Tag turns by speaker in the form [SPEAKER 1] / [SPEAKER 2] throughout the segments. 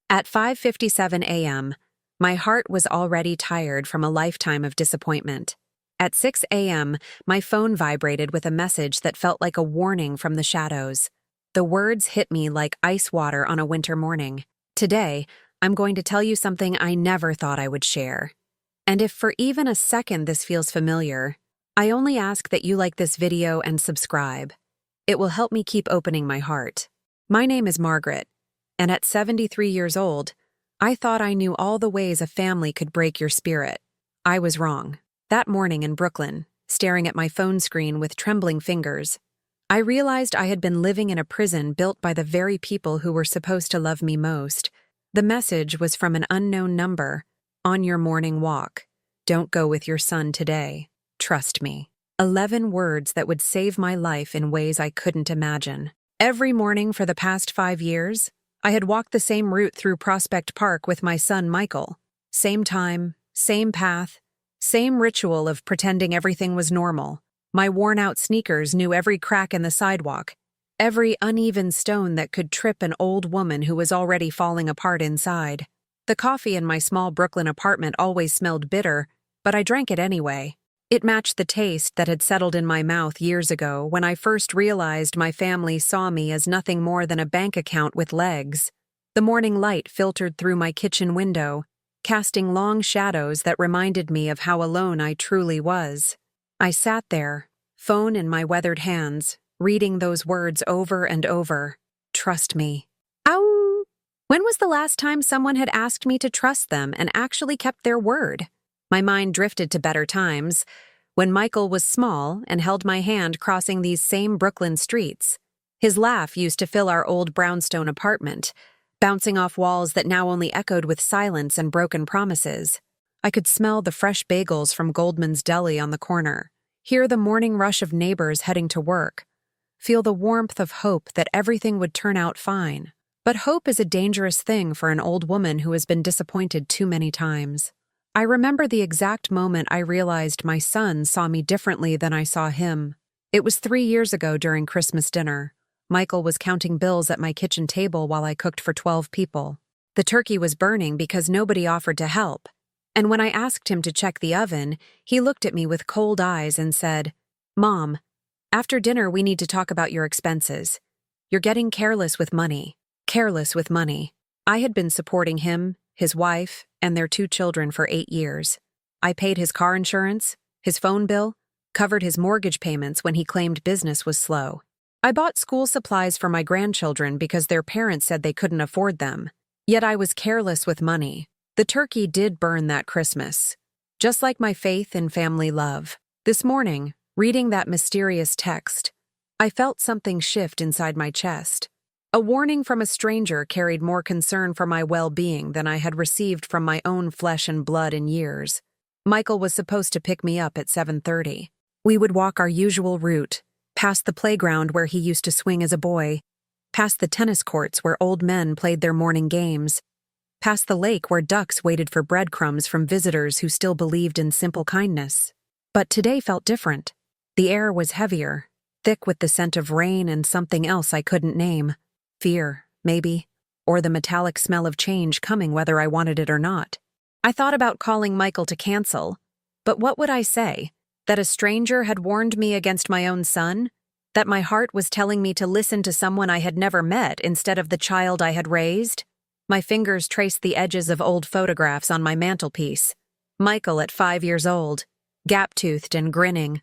[SPEAKER 1] At 5:57 a.m., my heart was already tired from a lifetime of disappointment. At 6 a.m., my phone vibrated with a message that felt like a warning from the shadows. The words hit me like ice water on a winter morning. Today, I'm going to tell you something I never thought I would share. And if for even a second this feels familiar, I only ask that you like this video and subscribe. It will help me keep opening my heart. My name is Margaret, and at 73 years old, I thought I knew all the ways a family could break your spirit. I was wrong. That morning in Brooklyn, staring at my phone screen with trembling fingers, I realized I had been living in a prison built by the very people who were supposed to love me most. The message was from an unknown number. On your morning walk. Don't go with your son today. Trust me. 11 words that would save my life in ways I couldn't imagine. Every morning for the past 5 years, I had walked the same route through Prospect Park with my son Michael. Same time, same path, same ritual of pretending everything was normal. My worn-out sneakers knew every crack in the sidewalk, every uneven stone that could trip an old woman who was already falling apart inside. The coffee in my small Brooklyn apartment always smelled bitter, but I drank it anyway. It matched the taste that had settled in my mouth years ago when I first realized my family saw me as nothing more than a bank account with legs. The morning light filtered through my kitchen window, casting long shadows that reminded me of how alone I truly was. I sat there, phone in my weathered hands, reading those words over and over. Trust me. Ow! When was the last time someone had asked me to trust them and actually kept their word? My mind drifted to better times, when Michael was small and held my hand crossing these same Brooklyn streets. His laugh used to fill our old brownstone apartment, bouncing off walls that now only echoed with silence and broken promises. I could smell the fresh bagels from Goldman's Deli on the corner, hear the morning rush of neighbors heading to work, feel the warmth of hope that everything would turn out fine. But hope is a dangerous thing for an old woman who has been disappointed too many times. I remember the exact moment I realized my son saw me differently than I saw him. It was 3 years ago during Christmas dinner. Michael was counting bills at my kitchen table while I cooked for 12 people. The turkey was burning because nobody offered to help. And when I asked him to check the oven, he looked at me with cold eyes and said, "Mom, after dinner we need to talk about your expenses. You're getting careless with money." Careless with money. I had been supporting him, his wife, and their 2 children for 8 years. I paid his car insurance, his phone bill, covered his mortgage payments when he claimed business was slow. I bought school supplies for my grandchildren because their parents said they couldn't afford them. Yet I was careless with money. The turkey did burn that Christmas. Just like my faith in family love. This morning, reading that mysterious text, I felt something shift inside my chest. A warning from a stranger carried more concern for my well-being than I had received from my own flesh and blood in years. Michael was supposed to pick me up at 7:30. We would walk our usual route, past the playground where he used to swing as a boy, past the tennis courts where old men played their morning games, past the lake where ducks waited for breadcrumbs from visitors who still believed in simple kindness. But today felt different. The air was heavier, thick with the scent of rain and something else I couldn't name. Fear, maybe, or the metallic smell of change coming whether I wanted it or not. I thought about calling Michael to cancel, but what would I say? That a stranger had warned me against my own son? That my heart was telling me to listen to someone I had never met instead of the child I had raised? My fingers traced the edges of old photographs on my mantelpiece. Michael at 5 years old, gap-toothed and grinning.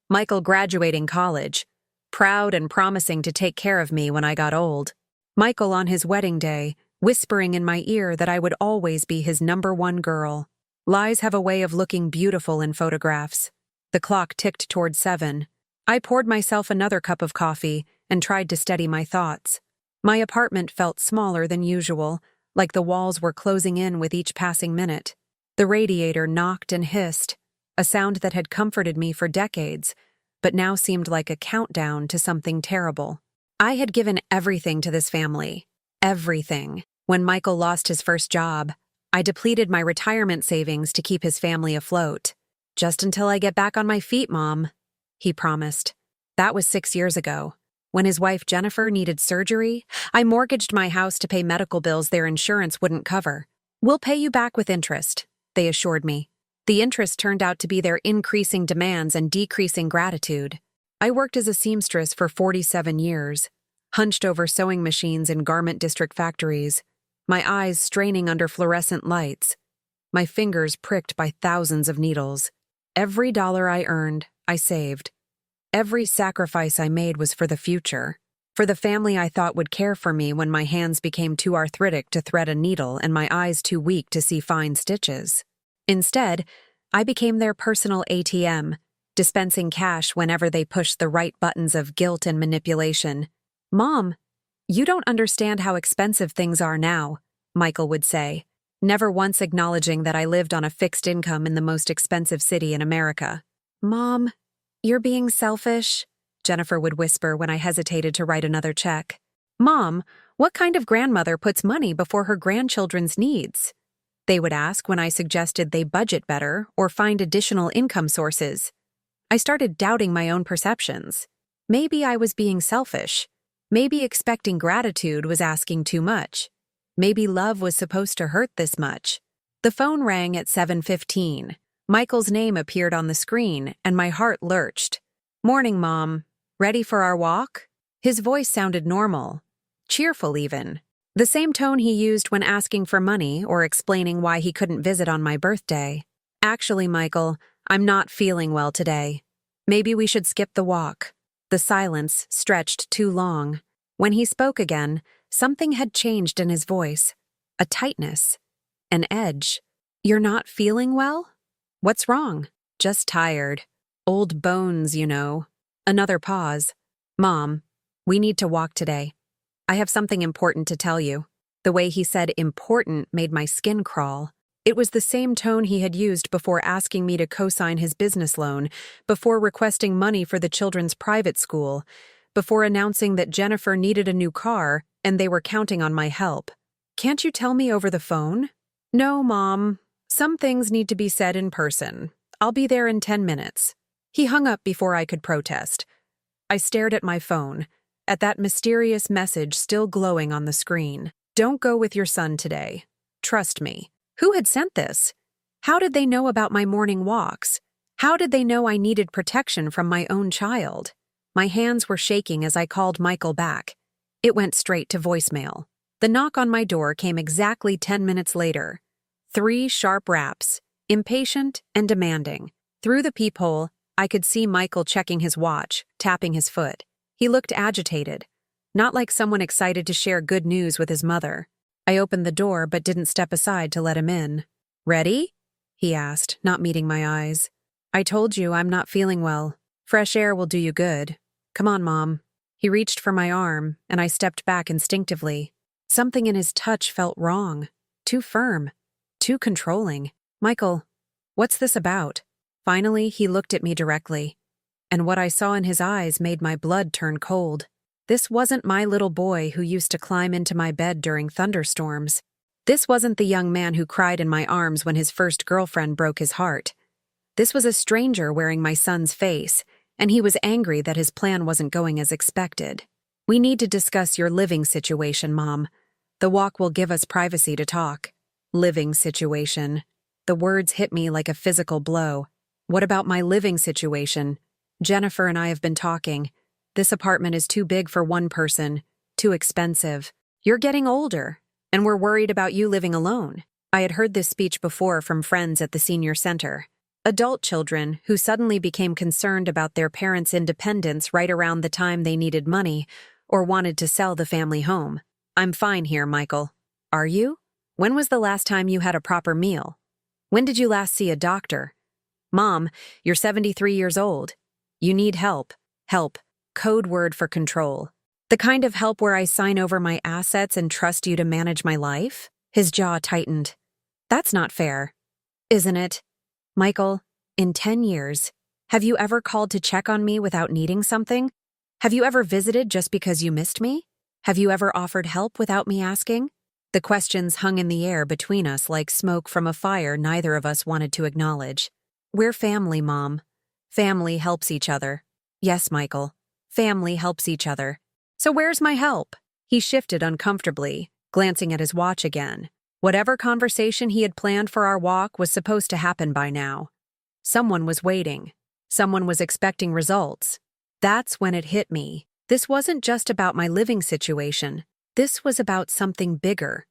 [SPEAKER 1] Michael graduating college, proud and promising to take care of me when I got old. Michael on his wedding day, whispering in my ear that I would always be his #1 girl. Lies have a way of looking beautiful in photographs. The clock ticked toward 7. I poured myself another cup of coffee and tried to steady my thoughts. My apartment felt smaller than usual, like the walls were closing in with each passing minute. The radiator knocked and hissed, a sound that had comforted me for decades, but now seemed like a countdown to something terrible. I had given everything to this family. Everything. When Michael lost his first job, I depleted my retirement savings to keep his family afloat. "Just until I get back on my feet, Mom," he promised. That was 6 years ago. When his wife Jennifer needed surgery, I mortgaged my house to pay medical bills their insurance wouldn't cover. We'll pay you back with interest, they assured me. The interest turned out to be their increasing demands and decreasing gratitude. I worked as a seamstress for 47 years, hunched over sewing machines in garment district factories, my eyes straining under fluorescent lights, my fingers pricked by thousands of needles. Every dollar I earned, I saved. Every sacrifice I made was for the future, for the family I thought would care for me when my hands became too arthritic to thread a needle and my eyes too weak to see fine stitches. Instead, I became their personal ATM, dispensing cash whenever they pushed the right buttons of guilt and manipulation. "Mom, you don't understand how expensive things are now," Michael would say, never once acknowledging that I lived on a fixed income in the most expensive city in America. "Mom, you're being selfish," Jennifer would whisper when I hesitated to write another check. "Mom, what kind of grandmother puts money before her grandchildren's needs?" They would ask when I suggested they budget better or find additional income sources. I started doubting my own perceptions. Maybe I was being selfish. Maybe expecting gratitude was asking too much. Maybe love was supposed to hurt this much. The phone rang at 7:15. Michael's name appeared on the screen, and my heart lurched. "Morning, Mom. Ready for our walk?" His voice sounded normal, cheerful even. The same tone he used when asking for money or explaining why he couldn't visit on my birthday. "Actually, Michael, I'm not feeling well today. Maybe we should skip the walk." The silence stretched too long. When he spoke again, something had changed in his voice. A tightness. An edge. "You're not feeling well? What's wrong?" "Just tired. Old bones, you know." Another pause. "Mom, we need to walk today. I have something important to tell you." The way he said important made my skin crawl. It was the same tone he had used before asking me to co-sign his business loan, before requesting money for the children's private school, before announcing that Jennifer needed a new car and they were counting on my help. "Can't you tell me over the phone?" "No, Mom. Some things need to be said in person. I'll be there in 10 minutes. He hung up before I could protest. I stared at my phone, at that mysterious message still glowing on the screen. "Don't go with your son today. Trust me." Who had sent this? How did they know about my morning walks? How did they know I needed protection from my own child? My hands were shaking as I called Michael back. It went straight to voicemail. The knock on my door came exactly 10 minutes later. 3 sharp raps, impatient and demanding. Through the peephole, I could see Michael checking his watch, tapping his foot. He looked agitated, not like someone excited to share good news with his mother. I opened the door but didn't step aside to let him in. "Ready?" he asked, not meeting my eyes. "I told you I'm not feeling well. Fresh air will do you good. Come on, Mom." He reached for my arm, and I stepped back instinctively. Something in his touch felt wrong. Too firm. Too controlling. "Michael, what's this about?" Finally, he looked at me directly, and what I saw in his eyes made my blood turn cold. This wasn't my little boy who used to climb into my bed during thunderstorms. This wasn't the young man who cried in my arms when his first girlfriend broke his heart. This was a stranger wearing my son's face, and he was angry that his plan wasn't going as expected. "We need to discuss your living situation, Mom. The walk will give us privacy to talk." Living situation. The words hit me like a physical blow. What about my living situation? Jennifer and I have been talking. This apartment is too big for one person, too expensive. You're getting older, and we're worried about you living alone. I had heard this speech before from friends at the senior center. Adult children who suddenly became concerned about their parents' independence right around the time they needed money or wanted to sell the family home. "I'm fine here, Michael." "Are you? When was the last time you had a proper meal? When did you last see a doctor?" "Mom, you're 73 years old. You need help." Help. Code word for control. The kind of help where I sign over my assets and trust you to manage my life? His jaw tightened. "That's not fair." "Isn't it? Michael, in 10 years, have you ever called to check on me without needing something? Have you ever visited just because you missed me? Have you ever offered help without me asking?" The questions hung in the air between us like smoke from a fire neither of us wanted to acknowledge. "We're family, Mom. Family helps each other." "Yes, Michael. Family helps each other. So where's my help? He shifted uncomfortably, glancing at his watch again. Whatever conversation he had planned for our walk was supposed to happen by now. Someone was waiting. Someone was expecting results. That's when it hit me. This wasn't just about my living situation. This was about something bigger.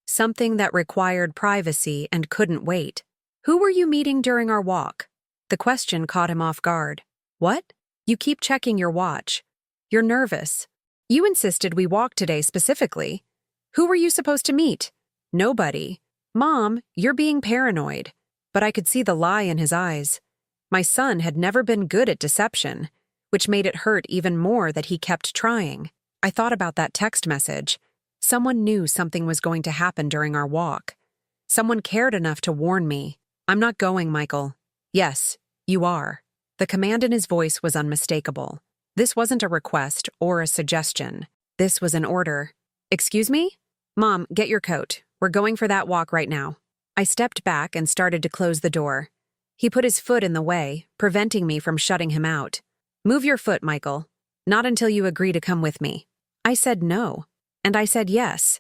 [SPEAKER 1] Something that required privacy and couldn't wait. Who were you meeting during our walk? The question caught him off guard. What? You keep checking your watch. You're nervous. You insisted we walk today specifically. Who were you supposed to meet? Nobody. Mom, you're being paranoid. But I could see the lie in his eyes. My son had never been good at deception, which made it hurt even more that he kept trying. I thought about that text message. Someone knew something was going to happen during our walk. Someone cared enough to warn me. I'm not going, Michael. Yes, you are. The command in his voice was unmistakable. This wasn't a request or a suggestion. This was an order. Excuse me? Mom, get your coat. We're going for that walk right now. I stepped back and started to close the door. He put his foot in the way, preventing me from shutting him out. Move your foot, Michael. Not until you agree to come with me. I said no. And I said yes.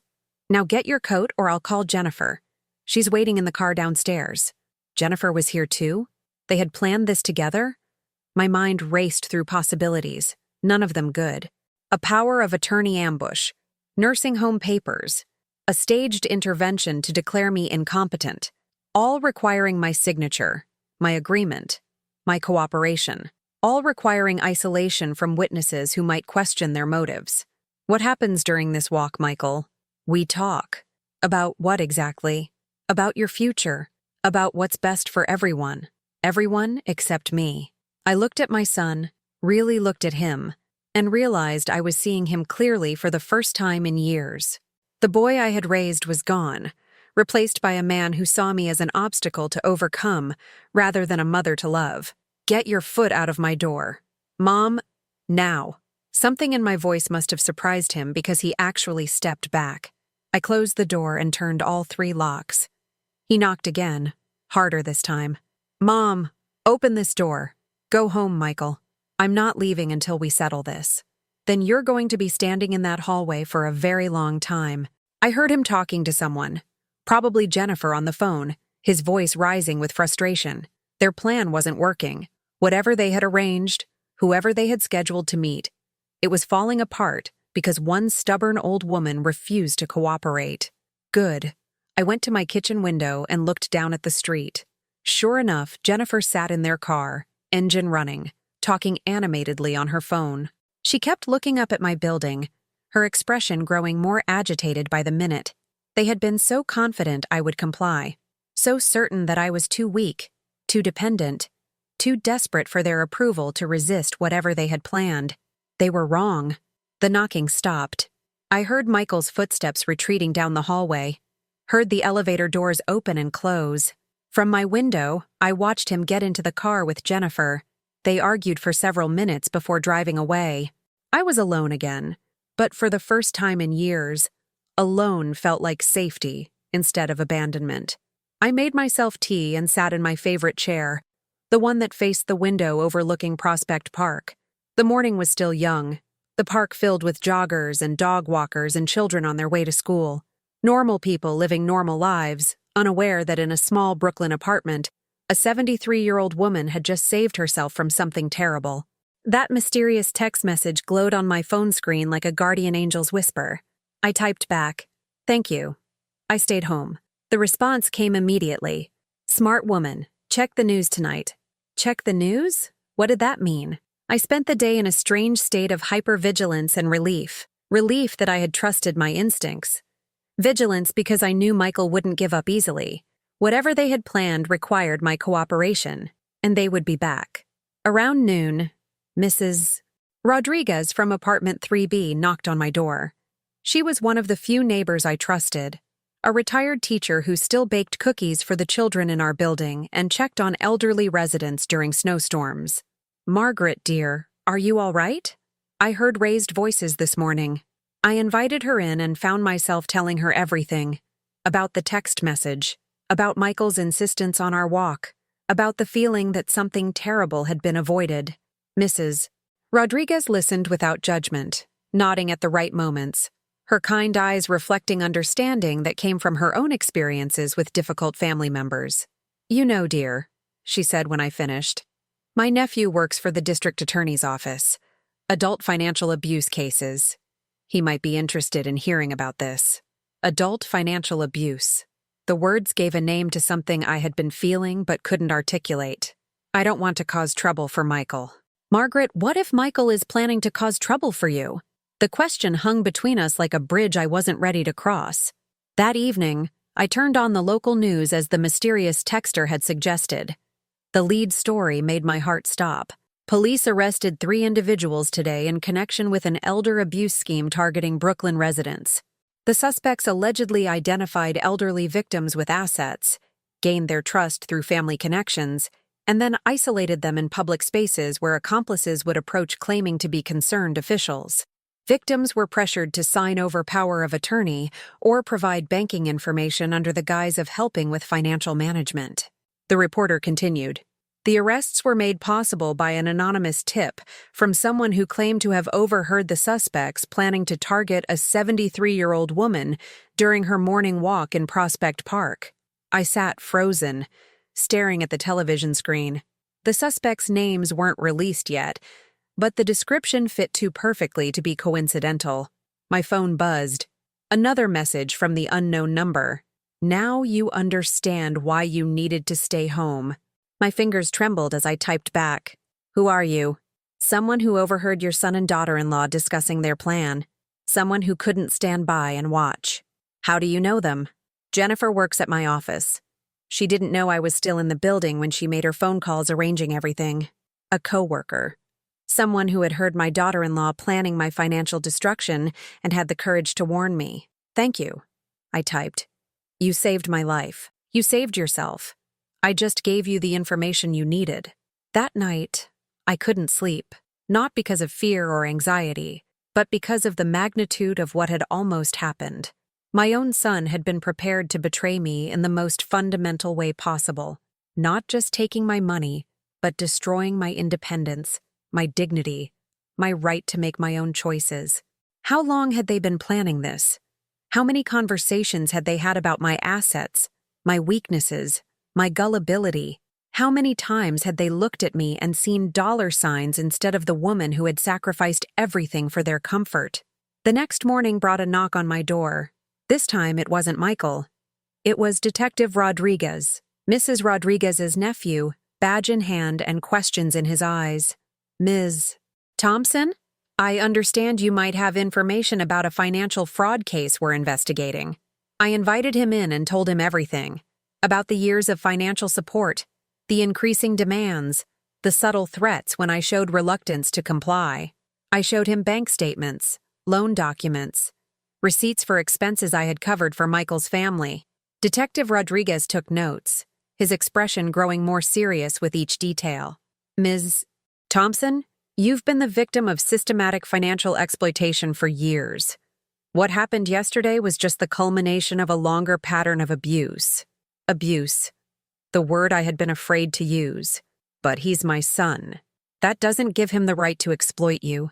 [SPEAKER 1] Now get your coat or I'll call Jennifer. She's waiting in the car downstairs. Jennifer was here too? They had planned this together? My mind raced through possibilities, none of them good. A power of attorney ambush, nursing home papers, a staged intervention to declare me incompetent, all requiring my signature, my agreement, my cooperation, all requiring isolation from witnesses who might question their motives. What happens during this walk, Michael? We talk. About what exactly? About your future. About what's best for everyone. Everyone except me. I looked at my son, really looked at him, and realized I was seeing him clearly for the first time in years. The boy I had raised was gone, replaced by a man who saw me as an obstacle to overcome rather than a mother to love. Get your foot out of my door. Mom, now. Something in my voice must have surprised him because he actually stepped back. I closed the door and turned all 3 locks. He knocked again, harder this time. Mom, open this door. Go home, Michael. I'm not leaving until we settle this. Then you're going to be standing in that hallway for a very long time. I heard him talking to someone, probably Jennifer on the phone, his voice rising with frustration. Their plan wasn't working. Whatever they had arranged, whoever they had scheduled to meet, it was falling apart because one stubborn old woman refused to cooperate. Good. I went to my kitchen window and looked down at the street. Sure enough, Jennifer sat in their car, engine running, talking animatedly on her phone. She kept looking up at my building, her expression growing more agitated by the minute. They had been so confident I would comply, so certain that I was too weak, too dependent, too desperate for their approval to resist whatever they had planned. They were wrong. The knocking stopped. I heard Michael's footsteps retreating down the hallway, heard the elevator doors open and close. From my window, I watched him get into the car with Jennifer. They argued for several minutes before driving away. I was alone again, but for the first time in years, alone felt like safety instead of abandonment. I made myself tea and sat in my favorite chair, the one that faced the window overlooking Prospect Park. The morning was still young, the park filled with joggers and dog walkers and children on their way to school. Normal people living normal lives, unaware that in a small Brooklyn apartment, a 73-year-old woman had just saved herself from something terrible. That mysterious text message glowed on my phone screen like a guardian angel's whisper. I typed back, "Thank you." I stayed home. The response came immediately. "Smart woman, check the news tonight." Check the news? What did that mean? I spent the day in a strange state of hypervigilance and relief. Relief that I had trusted my instincts. Vigilance because I knew Michael wouldn't give up easily. Whatever they had planned required my cooperation, and they would be back. Around noon, Mrs. Rodriguez from apartment 3B knocked on my door. She was one of the few neighbors I trusted, a retired teacher who still baked cookies for the children in our building and checked on elderly residents during snowstorms. "Margaret, dear, are you all right?" I heard raised voices this morning. I invited her in and found myself telling her everything. About the text message, about Michael's insistence on our walk, about the feeling that something terrible had been avoided. Mrs. Rodriguez listened without judgment, nodding at the right moments, her kind eyes reflecting understanding that came from her own experiences with difficult family members. "You know, dear," she said when I finished, "my nephew works for the district attorney's office. Adult financial abuse cases. He might be interested in hearing about this." Adult financial abuse. The words gave a name to something I had been feeling but couldn't articulate. I don't want to cause trouble for Michael. Margaret, what if Michael is planning to cause trouble for you? The question hung between us like a bridge I wasn't ready to cross. That evening, I turned on the local news as the mysterious texter had suggested. The lead story made my heart stop. Police arrested 3 individuals today in connection with an elder abuse scheme targeting Brooklyn residents. The suspects allegedly identified elderly victims with assets, gained their trust through family connections, and then isolated them in public spaces where accomplices would approach claiming to be concerned officials. Victims were pressured to sign over power of attorney or provide banking information under the guise of helping with financial management. The reporter continued. The arrests were made possible by an anonymous tip from someone who claimed to have overheard the suspects planning to target a 73-year-old woman during her morning walk in Prospect Park. I sat frozen, staring at the television screen. The suspects' names weren't released yet, but the description fit too perfectly to be coincidental. My phone buzzed. Another message from the unknown number. "Now you understand why you needed to stay home." My fingers trembled as I typed back. "Who are you?" "Someone who overheard your son and daughter-in-law discussing their plan. Someone who couldn't stand by and watch." "How do you know them?" "Jennifer works at my office. She didn't know I was still in the building when she made her phone calls arranging everything." "A coworker. Someone who had heard my daughter-in-law planning my financial destruction and had the courage to warn me." "Thank you," I typed. "You saved my life. You saved yourself. I just gave you the information you needed." That night, I couldn't sleep, not because of fear or anxiety, but because of the magnitude of what had almost happened. My own son had been prepared to betray me in the most fundamental way possible, not just taking my money, but destroying my independence, my dignity, my right to make my own choices. How long had they been planning this? How many conversations had they had about my assets, my weaknesses, my gullibility? How many times had they looked at me and seen dollar signs instead of the woman who had sacrificed everything for their comfort? The next morning brought a knock on my door. This time it wasn't Michael. It was Detective Rodriguez, Mrs. Rodriguez's nephew, badge in hand and questions in his eyes. "Ms. Thompson? I understand you might have information about a financial fraud case we're investigating." I invited him in and told him everything. About the years of financial support, the increasing demands, the subtle threats when I showed reluctance to comply. I showed him bank statements, loan documents, receipts for expenses I had covered for Michael's family. Detective Rodriguez took notes, his expression growing more serious with each detail. "Ms. Thompson, you've been the victim of systematic financial exploitation for years. What happened yesterday was just the culmination of a longer pattern of abuse. Abuse. The word I had been afraid to use. But he's my son. That doesn't give him the right to exploit you.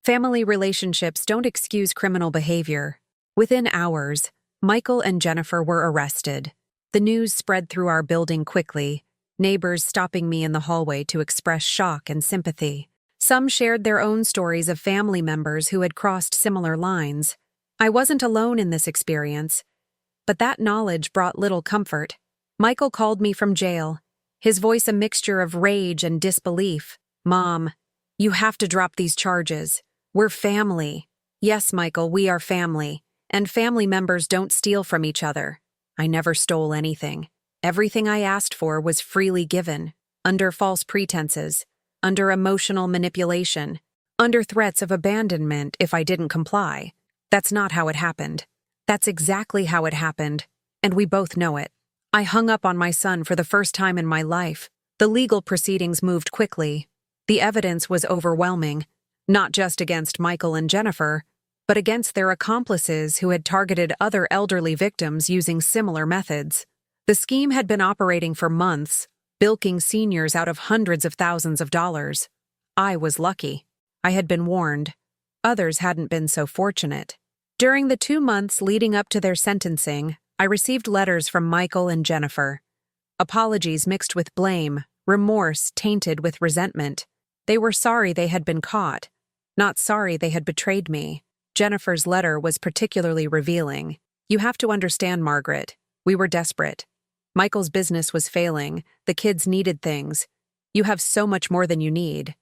[SPEAKER 1] Family relationships don't excuse criminal behavior." Within hours, Michael and Jennifer were arrested. The news spread through our building quickly, neighbors stopping me in the hallway to express shock and sympathy. Some shared their own stories of family members who had crossed similar lines. I wasn't alone in this experience, but that knowledge brought little comfort. Michael called me from jail, his voice a mixture of rage and disbelief. "Mom, you have to drop these charges. We're family." "Yes, Michael, we are family, and family members don't steal from each other. I never stole anything. Everything I asked for was freely given, under false pretenses, under emotional manipulation, under threats of abandonment if I didn't comply. That's not how it happened. That's exactly how it happened, and we both know it." I hung up on my son for the first time in my life. The legal proceedings moved quickly. The evidence was overwhelming, not just against Michael and Jennifer, but against their accomplices who had targeted other elderly victims using similar methods. The scheme had been operating for months, bilking seniors out of hundreds of thousands of dollars. I was lucky. I had been warned. Others hadn't been so fortunate. During the 2 months leading up to their sentencing, I received letters from Michael and Jennifer. Apologies mixed with blame, remorse tainted with resentment. They were sorry they had been caught, not sorry they had betrayed me. Jennifer's letter was particularly revealing. You have to understand, Margaret. We were desperate. Michael's business was failing. The kids needed things. You have so much more than you need.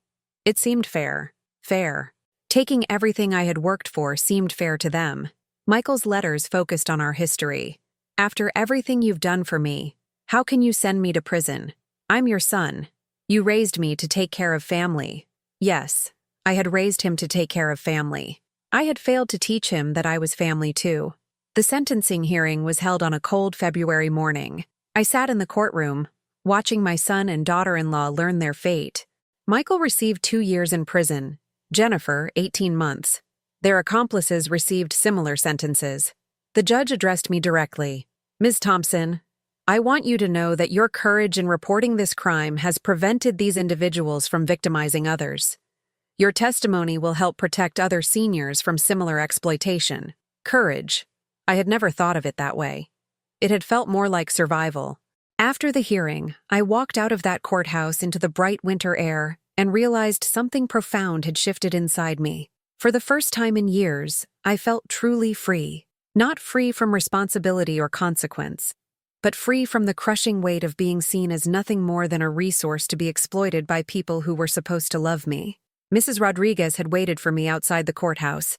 [SPEAKER 1] It seemed fair. Fair. Taking everything I had worked for seemed fair to them. Michael's letters focused on our history. After everything you've done for me, how can you send me to prison? I'm your son. You raised me to take care of family. Yes, I had raised him to take care of family. I had failed to teach him that I was family too. The sentencing hearing was held on a cold February morning. I sat in the courtroom, watching my son and daughter-in-law learn their fate. Michael received 2 years in prison, Jennifer 18 months. Their accomplices received similar sentences. The judge addressed me directly. Ms. Thompson, I want you to know that your courage in reporting this crime has prevented these individuals from victimizing others. Your testimony will help protect other seniors from similar exploitation. Courage. I had never thought of it that way. It had felt more like survival. After the hearing, I walked out of that courthouse into the bright winter air and realized something profound had shifted inside me. For the first time in years, I felt truly free. Not free from responsibility or consequence, but free from the crushing weight of being seen as nothing more than a resource to be exploited by people who were supposed to love me. Mrs. Rodriguez had waited for me outside the courthouse.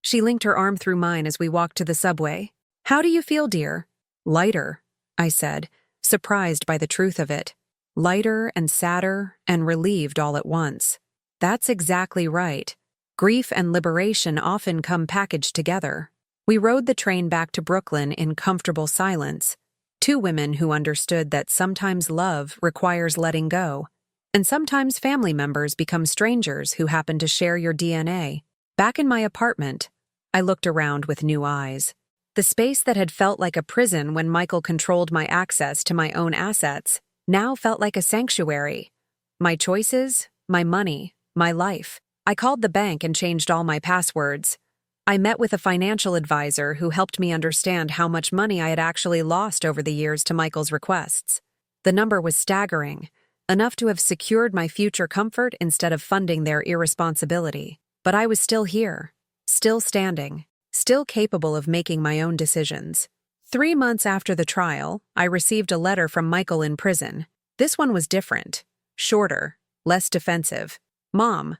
[SPEAKER 1] She linked her arm through mine as we walked to the subway. How do you feel, dear? Lighter, I said, surprised by the truth of it. Lighter and sadder and relieved all at once. That's exactly right. Grief and liberation often come packaged together. We rode the train back to Brooklyn in comfortable silence. Two women who understood that sometimes love requires letting go, and sometimes family members become strangers who happen to share your DNA. Back in my apartment, I looked around with new eyes. The space that had felt like a prison when Michael controlled my access to my own assets now felt like a sanctuary. My choices, my money, my life. I called the bank and changed all my passwords. I met with a financial advisor who helped me understand how much money I had actually lost over the years to Michael's requests. The number was staggering, enough to have secured my future comfort instead of funding their irresponsibility. But I was still here, still standing, still capable of making my own decisions. 3 months after the trial, I received a letter from Michael in prison. This one was different, shorter, less defensive. Mom,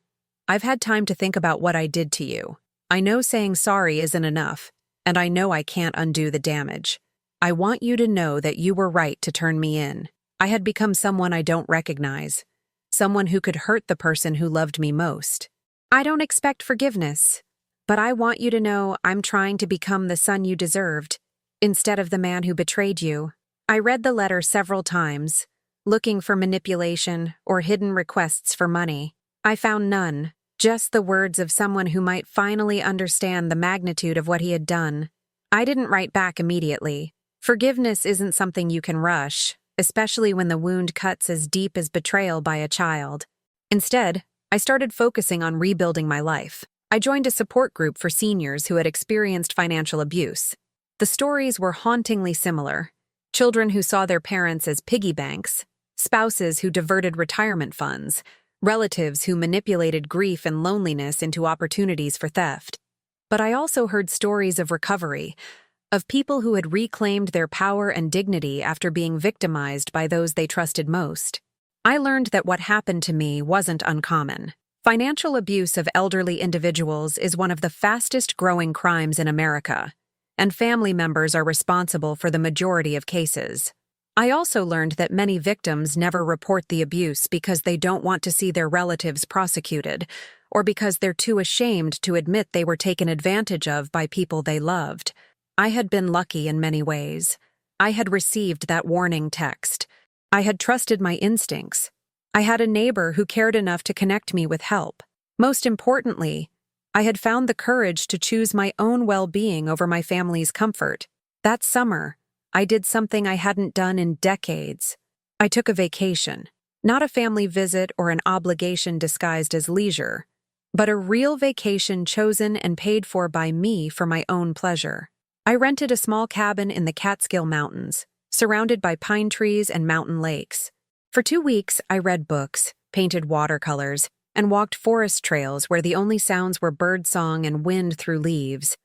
[SPEAKER 1] I've had time to think about what I did to you. I know saying sorry isn't enough, and I know I can't undo the damage. I want you to know that you were right to turn me in. I had become someone I don't recognize, someone who could hurt the person who loved me most. I don't expect forgiveness, but I want you to know I'm trying to become the son you deserved, instead of the man who betrayed you. I read the letter several times, looking for manipulation or hidden requests for money. I found none. Just the words of someone who might finally understand the magnitude of what he had done. I didn't write back immediately. Forgiveness isn't something you can rush, especially when the wound cuts as deep as betrayal by a child. Instead, I started focusing on rebuilding my life. I joined a support group for seniors who had experienced financial abuse. The stories were hauntingly similar. Children who saw their parents as piggy banks, spouses who diverted retirement funds, relatives who manipulated grief and loneliness into opportunities for theft. But I also heard stories of recovery, of people who had reclaimed their power and dignity after being victimized by those they trusted most. I learned that what happened to me wasn't uncommon. Financial abuse of elderly individuals is one of the fastest-growing crimes in America, and family members are responsible for the majority of cases. I also learned that many victims never report the abuse because they don't want to see their relatives prosecuted, or because they're too ashamed to admit they were taken advantage of by people they loved. I had been lucky in many ways. I had received that warning text. I had trusted my instincts. I had a neighbor who cared enough to connect me with help. Most importantly, I had found the courage to choose my own well-being over my family's comfort. That summer, I did something I hadn't done in decades. I took a vacation, not a family visit or an obligation disguised as leisure, but a real vacation chosen and paid for by me for my own pleasure. I rented a small cabin in the Catskill Mountains, surrounded by pine trees and mountain lakes. For 2 weeks, I read books, painted watercolors, and walked forest trails where the only sounds were birdsong and wind through leaves.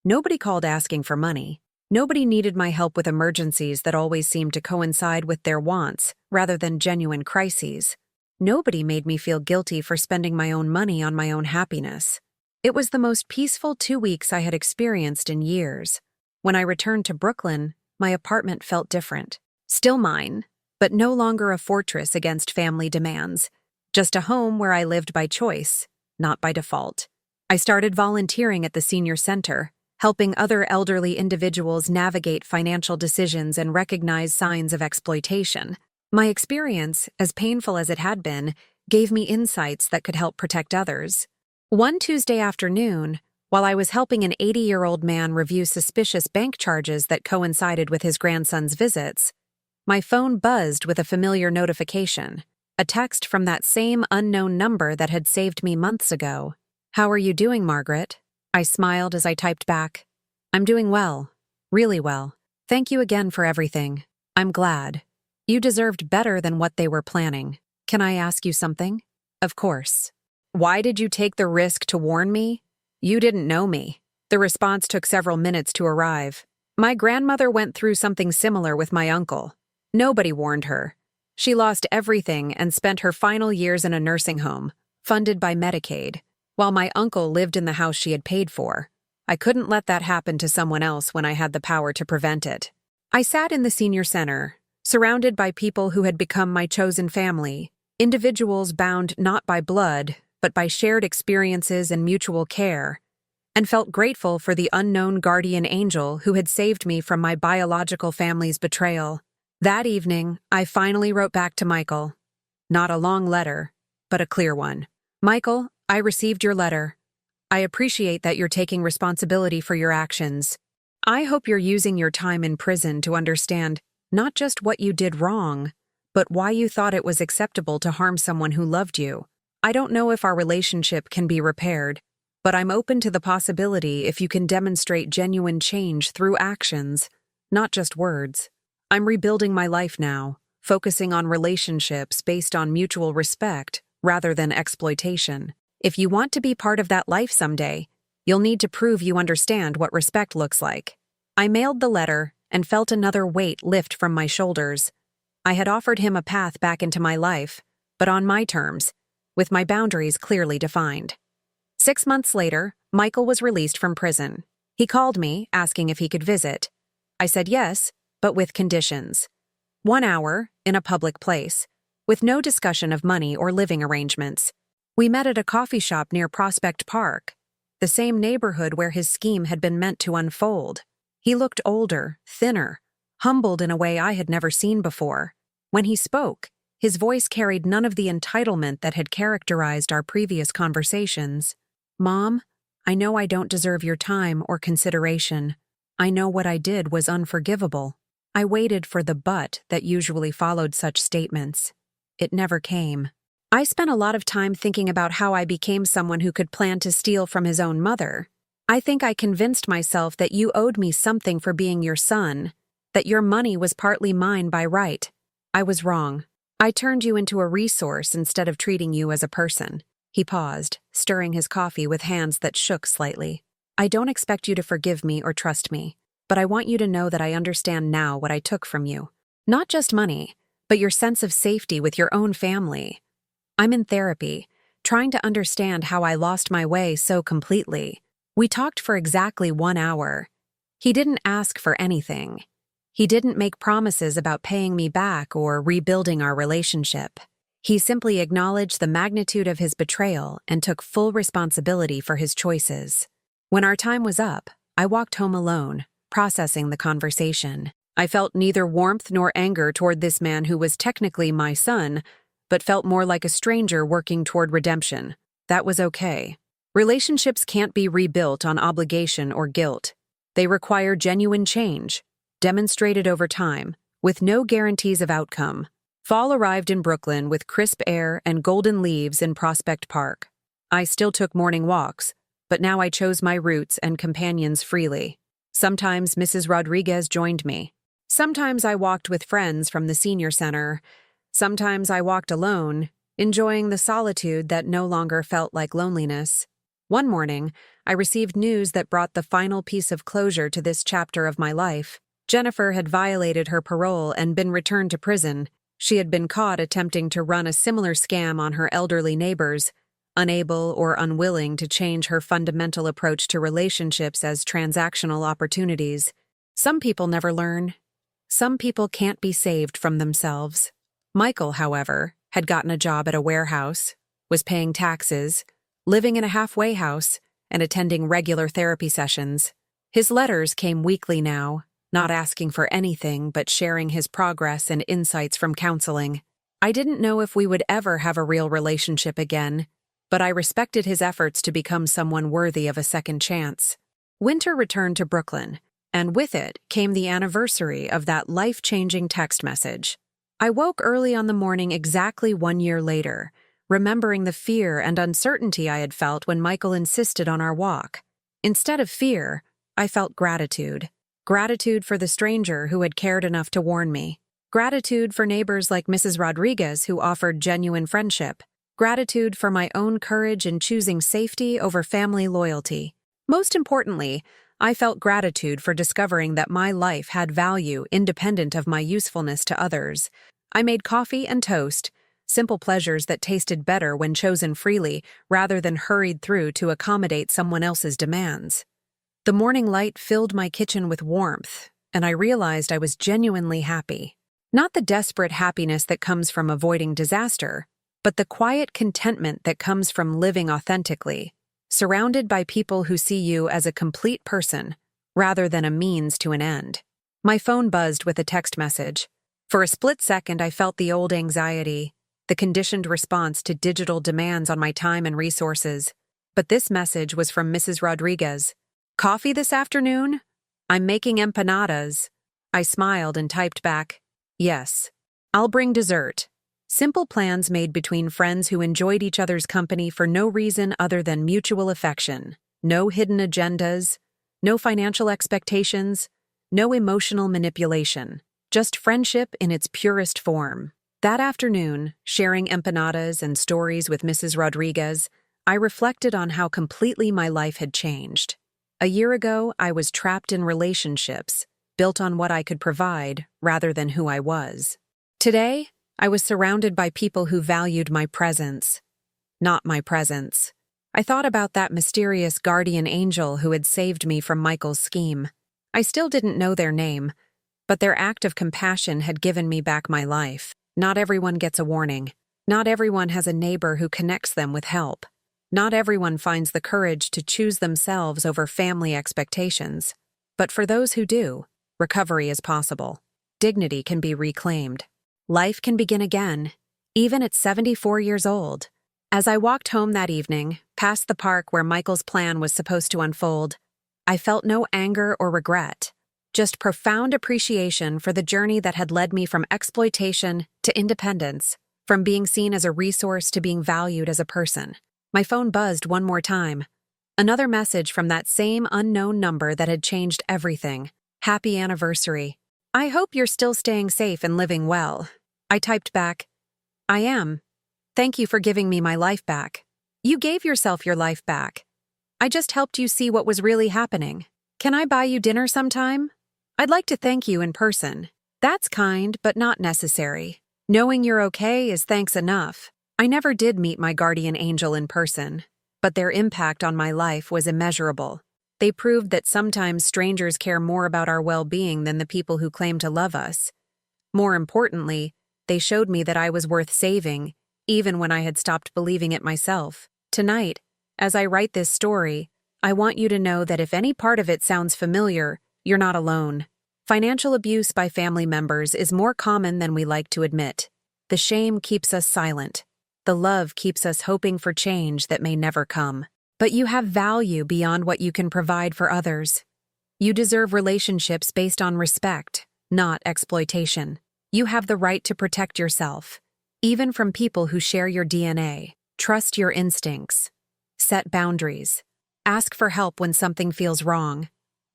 [SPEAKER 1] Nobody called asking for money. Nobody needed my help with emergencies that always seemed to coincide with their wants rather than genuine crises. Nobody made me feel guilty for spending my own money on my own happiness. It was the most peaceful 2 weeks I had experienced in years. When I returned to Brooklyn, my apartment felt different. Still mine, but no longer a fortress against family demands. Just a home where I lived by choice, not by default. I started volunteering at the senior center, helping other elderly individuals navigate financial decisions and recognize signs of exploitation. My experience, as painful as it had been, gave me insights that could help protect others. One Tuesday afternoon, while I was helping an 80-year-old man review suspicious bank charges that coincided with his grandson's visits, my phone buzzed with a familiar notification, a text from that same unknown number that had saved me months ago. "How are you doing, Margaret?" I smiled as I typed back. "I'm doing well. Really well. Thank you again for everything. I'm glad. You deserved better than what they were planning. Can I ask you something?" "Of course." "Why did you take the risk to warn me? You didn't know me." The response took several minutes to arrive. "My grandmother went through something similar with my uncle. Nobody warned her. She lost everything and spent her final years in a nursing home, funded by Medicaid, while my uncle lived in the house she had paid for. I couldn't let that happen to someone else when I had the power to prevent it." I sat in the senior center, surrounded by people who had become my chosen family, individuals bound not by blood, but by shared experiences and mutual care, and felt grateful for the unknown guardian angel who had saved me from my biological family's betrayal. That evening, I finally wrote back to Michael. Not a long letter, but a clear one. "Michael, I received your letter. I appreciate that you're taking responsibility for your actions. I hope you're using your time in prison to understand not just what you did wrong, but why you thought it was acceptable to harm someone who loved you. I don't know if our relationship can be repaired, but I'm open to the possibility if you can demonstrate genuine change through actions, not just words. I'm rebuilding my life now, focusing on relationships based on mutual respect rather than exploitation. If you want to be part of that life someday, you'll need to prove you understand what respect looks like." I mailed the letter and felt another weight lift from my shoulders. I had offered him a path back into my life, but on my terms, with my boundaries clearly defined. 6 months later, Michael was released from prison. He called me, asking if he could visit. I said yes, but with conditions. 1 hour, in a public place, with no discussion of money or living arrangements. We met at a coffee shop near Prospect Park, the same neighborhood where his scheme had been meant to unfold. He looked older, thinner, humbled in a way I had never seen before. When he spoke, his voice carried none of the entitlement that had characterized our previous conversations. "Mom, I know I don't deserve your time or consideration. I know what I did was unforgivable." I waited for the but that usually followed such statements. It never came. I spent a lot of time thinking about how I became someone who could plan to steal from his own mother. I think I convinced myself that you owed me something for being your son, that your money was partly mine by right. I was wrong. I turned you into a resource instead of treating you as a person. He paused, stirring his coffee with hands that shook slightly. "I don't expect you to forgive me or trust me, but I want you to know that I understand now what I took from you. Not just money, but your sense of safety with your own family. I'm in therapy, trying to understand how I lost my way so completely." We talked for exactly 1 hour. He didn't ask for anything. He didn't make promises about paying me back or rebuilding our relationship. He simply acknowledged the magnitude of his betrayal and took full responsibility for his choices. When our time was up, I walked home alone, processing the conversation. I felt neither warmth nor anger toward this man who was technically my son, but felt more like a stranger working toward redemption. That was okay. Relationships can't be rebuilt on obligation or guilt. They require genuine change, demonstrated over time, with no guarantees of outcome. Fall arrived in Brooklyn with crisp air and golden leaves in Prospect Park. I still took morning walks, but now I chose my routes and companions freely. Sometimes Mrs. Rodriguez joined me. Sometimes I walked with friends from the senior center. Sometimes I walked alone, enjoying the solitude that no longer felt like loneliness. One morning, I received news that brought the final piece of closure to this chapter of my life. Jennifer had violated her parole and been returned to prison. She had been caught attempting to run a similar scam on her elderly neighbors, unable or unwilling to change her fundamental approach to relationships as transactional opportunities. Some people never learn. Some people can't be saved from themselves. Michael, however, had gotten a job at a warehouse, was paying taxes, living in a halfway house, and attending regular therapy sessions. His letters came weekly now, not asking for anything but sharing his progress and insights from counseling. I didn't know if we would ever have a real relationship again, but I respected his efforts to become someone worthy of a second chance. Winter returned to Brooklyn, and with it came the anniversary of that life-changing text message. I woke early on the morning exactly 1 year later, remembering the fear and uncertainty I had felt when Michael insisted on our walk. Instead of fear, I felt gratitude. Gratitude for the stranger who had cared enough to warn me. Gratitude for neighbors like Mrs. Rodriguez who offered genuine friendship. Gratitude for my own courage in choosing safety over family loyalty. Most importantly, I felt gratitude for discovering that my life had value independent of my usefulness to others. I made coffee and toast, simple pleasures that tasted better when chosen freely rather than hurried through to accommodate someone else's demands. The morning light filled my kitchen with warmth, and I realized I was genuinely happy. Not the desperate happiness that comes from avoiding disaster, but the quiet contentment that comes from living authentically, surrounded by people who see you as a complete person rather than a means to an end. My phone buzzed with a text message. For a split second, I felt the old anxiety, the conditioned response to digital demands on my time and resources. But this message was from Mrs. Rodriguez. "Coffee this afternoon? I'm making empanadas." I smiled and typed back, "Yes. I'll bring dessert." Simple plans made between friends who enjoyed each other's company for no reason other than mutual affection. No hidden agendas, no financial expectations, no emotional manipulation. Just friendship in its purest form. That afternoon, sharing empanadas and stories with Mrs. Rodriguez, I reflected on how completely my life had changed. A year ago, I was trapped in relationships, built on what I could provide rather than who I was. Today, I was surrounded by people who valued my presence, not my presence. I thought about that mysterious guardian angel who had saved me from Michael's scheme. I still didn't know their name, but their act of compassion had given me back my life. Not everyone gets a warning. Not everyone has a neighbor who connects them with help. Not everyone finds the courage to choose themselves over family expectations. But for those who do, recovery is possible. Dignity can be reclaimed. Life can begin again, even at 74 years old. As I walked home that evening, past the park where Michael's plan was supposed to unfold, I felt no anger or regret, just profound appreciation for the journey that had led me from exploitation to independence, from being seen as a resource to being valued as a person. My phone buzzed one more time. Another message from that same unknown number that had changed everything. "Happy anniversary. I hope you're still staying safe and living well." I typed back, "I am. Thank you for giving me my life back." You gave yourself your life back. I just helped you see what was really happening. Can I buy you dinner sometime? I'd like to thank you in person. That's kind, but not necessary. Knowing you're okay is thanks enough. I never did meet my guardian angel in person, but their impact on my life was immeasurable. They proved that sometimes strangers care more about our well-being than the people who claim to love us. More importantly, they showed me that I was worth saving, even when I had stopped believing it myself. Tonight, as I write this story, I want you to know that if any part of it sounds familiar, you're not alone. Financial abuse by family members is more common than we like to admit. The shame keeps us silent. The love keeps us hoping for change that may never come. But you have value beyond what you can provide for others. You deserve relationships based on respect, not exploitation. You have the right to protect yourself, even from people who share your DNA. Trust your instincts. Set boundaries. Ask for help when something feels wrong.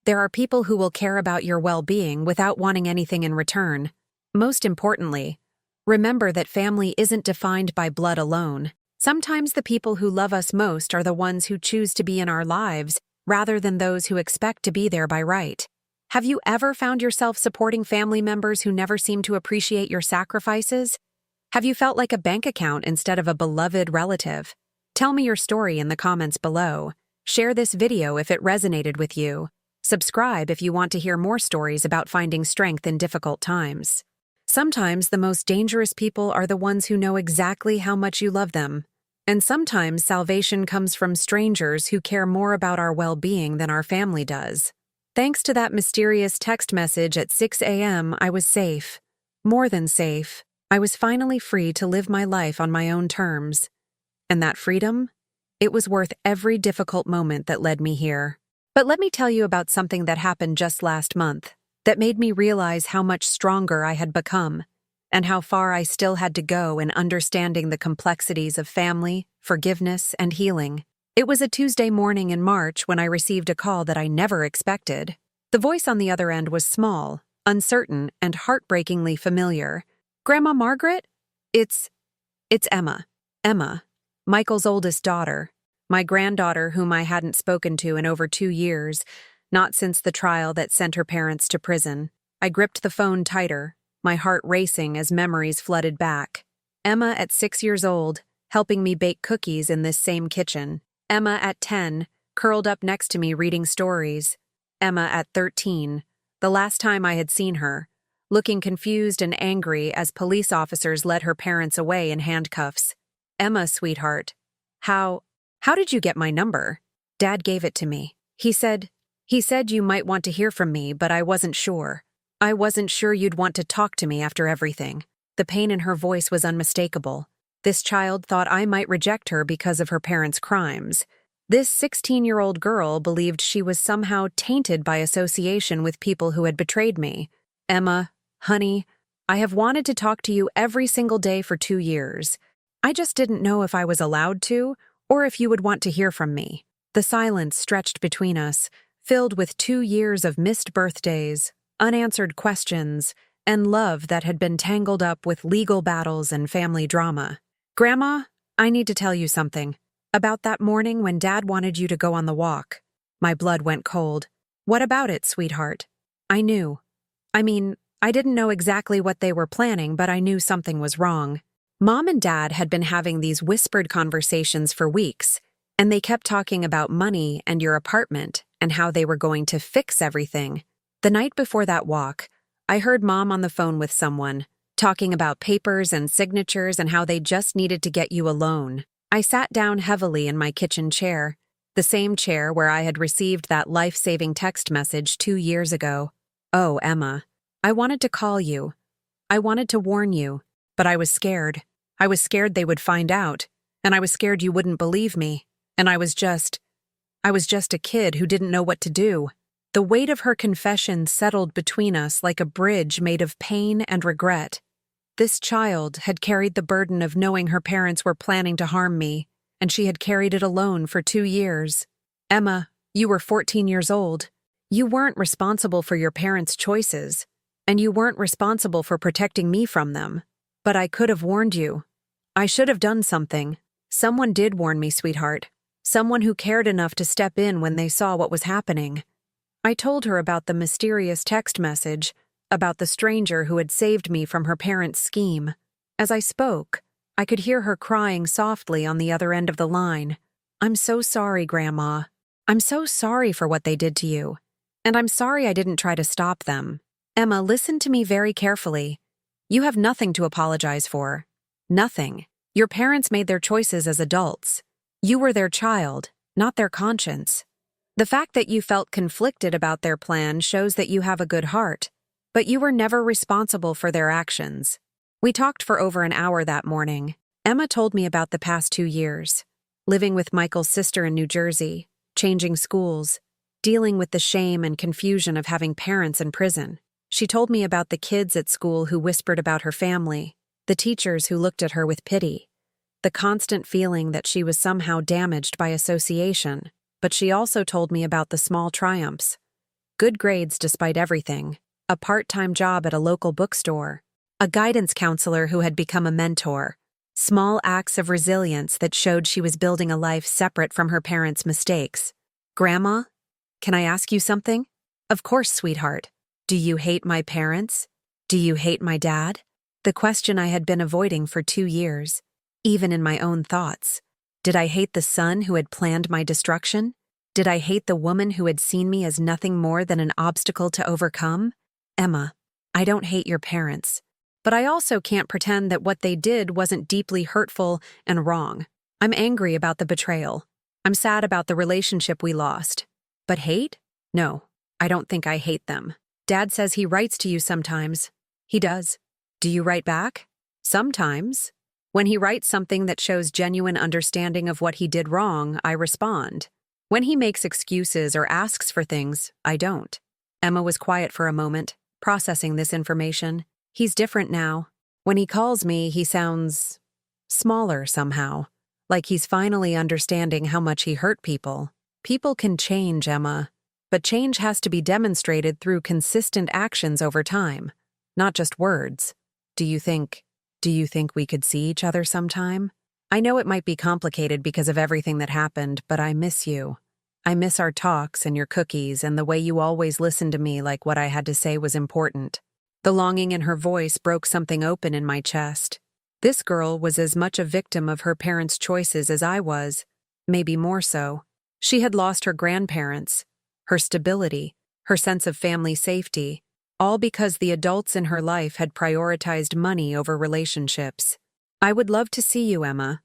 [SPEAKER 1] There are people who will care about your well-being without wanting anything in return. Most importantly, remember that family isn't defined by blood alone. Sometimes the people who love us most are the ones who choose to be in our lives rather than those who expect to be there by right. Have you ever found yourself supporting family members who never seem to appreciate your sacrifices? Have you felt like a bank account instead of a beloved relative? Tell me your story in the comments below. Share this video if it resonated with you. Subscribe if you want to hear more stories about finding strength in difficult times. Sometimes the most dangerous people are the ones who know exactly how much you love them. And sometimes salvation comes from strangers who care more about our well-being than our family does. Thanks to that mysterious text message at 6 a.m., I was safe. More than safe. I was finally free to live my life on my own terms. And that freedom? It was worth every difficult moment that led me here. But let me tell you about something that happened just last month that made me realize how much stronger I had become and how far I still had to go in understanding the complexities of family, forgiveness, and healing. It was a Tuesday morning in March when I received a call that I never expected. The voice on the other end was small, uncertain, and heartbreakingly familiar. "Grandma Margaret? It's Emma. Emma, Michael's oldest daughter. My granddaughter whom I hadn't spoken to in over 2 years, not since the trial that sent her parents to prison." I gripped the phone tighter, my heart racing as memories flooded back. Emma at 6 years old, helping me bake cookies in this same kitchen. Emma at 10, curled up next to me reading stories. Emma at 13, the last time I had seen her, looking confused and angry as police officers led her parents away in handcuffs. "Emma, sweetheart, how did you get my number?" "Dad gave it to me. He said you might want to hear from me, but I wasn't sure. I wasn't sure you'd want to talk to me after everything." The pain in her voice was unmistakable. This child thought I might reject her because of her parents' crimes. This 16-year-old girl believed she was somehow tainted by association with people who had betrayed me. "Emma, honey, I have wanted to talk to you every single day for 2 years. I just didn't know if I was allowed to, or if you would want to hear from me." The silence stretched between us, filled with 2 years of missed birthdays, unanswered questions, and love that had been tangled up with legal battles and family drama. "Grandma, I need to tell you something. About that morning when Dad wanted you to go on the walk." My blood went cold. "What about it, sweetheart?" I knew. I didn't know exactly what they were planning, but I knew something was wrong. Mom and Dad had been having these whispered conversations for weeks, and they kept talking about money and your apartment and how they were going to fix everything. The night before that walk, I heard Mom on the phone with someone, talking about papers and signatures and how they just needed to get you alone. I sat down heavily in my kitchen chair, the same chair where I had received that life-saving text message 2 years ago. "Oh, Emma, I wanted to call you. I wanted to warn you, but I was scared. I was scared they would find out, and I was scared you wouldn't believe me, and I was just a kid who didn't know what to do." The weight of her confession settled between us like a bridge made of pain and regret. This child had carried the burden of knowing her parents were planning to harm me, and she had carried it alone for 2 years. "Emma, you were 14 years old. You weren't responsible for your parents' choices, and you weren't responsible for protecting me from them. But I could have warned you. I should have done something. Someone did warn me, sweetheart. Someone who cared enough to step in when they saw what was happening." I told her about the mysterious text message, about the stranger who had saved me from her parents' scheme. As I spoke, I could hear her crying softly on the other end of the line. "I'm so sorry, Grandma. I'm so sorry for what they did to you. And I'm sorry I didn't try to stop them." "Emma, listen to me very carefully. You have nothing to apologize for. Nothing. Your parents made their choices as adults. You were their child, not their conscience. The fact that you felt conflicted about their plan shows that you have a good heart, but you were never responsible for their actions." We talked for over an hour that morning. Emma told me about the past 2 years, living with Michael's sister in New Jersey, changing schools, dealing with the shame and confusion of having parents in prison. She told me about the kids at school who whispered about her family, the teachers who looked at her with pity, the constant feeling that she was somehow damaged by association, but she also told me about the small triumphs. Good grades despite everything, a part-time job at a local bookstore, a guidance counselor who had become a mentor, small acts of resilience that showed she was building a life separate from her parents' mistakes. Grandma, can I ask you something? Of course, sweetheart. Do you hate my parents? Do you hate my dad? The question I had been avoiding for 2 years, even in my own thoughts. Did I hate the son who had planned my destruction? Did I hate the woman who had seen me as nothing more than an obstacle to overcome? Emma, I don't hate your parents, but I also can't pretend that what they did wasn't deeply hurtful and wrong. I'm angry about the betrayal. I'm sad about the relationship we lost. But hate? No, I don't think I hate them. Dad says he writes to you sometimes. He does. Do you write back? Sometimes. When he writes something that shows genuine understanding of what he did wrong, I respond. When he makes excuses or asks for things, I don't. Emma was quiet for a moment, processing this information. He's different now. When he calls me, he sounds smaller somehow, like he's finally understanding how much he hurt people. People can change, Emma, but change has to be demonstrated through consistent actions over time, not just words. Do you think we could see each other sometime? I know it might be complicated because of everything that happened, but I miss you. I miss our talks and your cookies and the way you always listened to me like what I had to say was important. The longing in her voice broke something open in my chest. This girl was as much a victim of her parents' choices as I was, maybe more so. She had lost her grandparents, her stability, her sense of family safety, all because the adults in her life had prioritized money over relationships. I would love to see you, Emma,